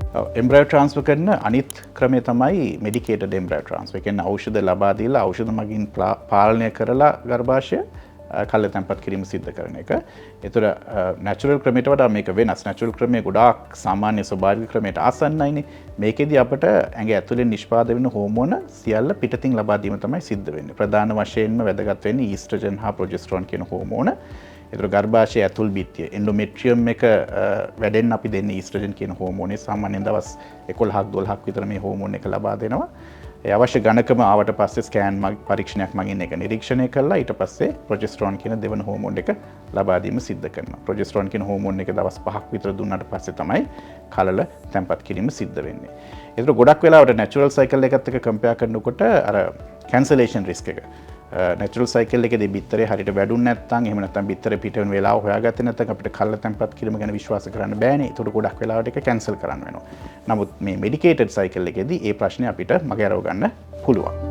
එම්බ්‍රයෝ transfer කරන අනිත් ක්‍රමය තමයි මෙඩිකේටඩ් එම්බ්‍රයෝ ට්‍රාන්ස්ෆර්. ඒ කියන්නේ ඖෂධ ලබා දීලා ඖෂධ මගින් පාලනය කරලා ගර්භාෂය කල්ල තැන්පත් කිරීම සිද්ධ කරන එක. ඒතර නැචරල් ක්‍රමයට වඩා මේක වෙනස්. නැචරල් ක්‍රමය ගොඩාක් සාමාන්‍ය ස්වභාවික ක්‍රමයට ආසන්නයිනේ. මේකෙදි අපිට ඇඟ ඇතුලෙන් නිෂ්පාදනය වෙන හෝමෝන සියල්ල පිටතින් ලබා දීම තමයි සිද්ධ වෙන්නේ. ප්‍රධාන වශයෙන්ම වැදගත් වෙන්නේ ඊස්ට්‍රජන් හා ප්‍රොජෙස්ටරෝන් කියන හෝමෝන. ඒතර ගර්භාෂයේ ඇතුල් බිත්තිය එන්ඩෝමෙට්‍රියම් එක වැඩෙන්න අපි දෙන්නේ ඊස්ට්‍රජන් කියන හෝමෝනේ. සාමාන්‍යයෙන් දවස් 11ක් 12ක් විතර මේ හෝමෝන එක ලබා දෙනවා. ඒ අවශ්‍ය ගණකම ආවට පස්සේ ස්කෑන් පරීක්ෂණයක් මගින් ඒක නිරීක්ෂණය කළා. ඊට පස්සේ ප්‍රොජෙස්ටරෝන් කියන දෙවන හෝමෝන් එක ලබා දීම සිද්ධ කරනවා. ප්‍රොජෙස්ටරෝන් කියන හෝමෝන් එක දවස් 5ක් විතර දුන්නාට පස්සේ තමයි කලල තැන්පත් කිරීම සිද්ධ වෙන්නේ. ඒතර ගොඩක් වෙලාවට නැචරල් සයිකල් එකත් එක්ක කම්පෙයාර් කරනකොට අර කැන්සලේෂන් රිස්ක් එක නැචරල් සයිකල් එකේදී බිත්තරේ හරියට වැඩුන්නේ නැත්නම් එහෙම නැත්නම් බිත්තර පිට වෙන වෙලාව හොයාගත්තේ නැත්නම් අපිට කල්ල තැන්පත් කිරීම ගැන විශ්වාස කරන්න බෑනේ. ඒතකොට ගොඩක් වෙලාවට ඒක කැන්සල් කරන්න වෙනවා. නමුත් මේ මෙඩිකේටඩ් සයිකල් එකේදී ඒ ප්‍රශ්නේ අපිට මගහැරව ගන්න පුළුවන්.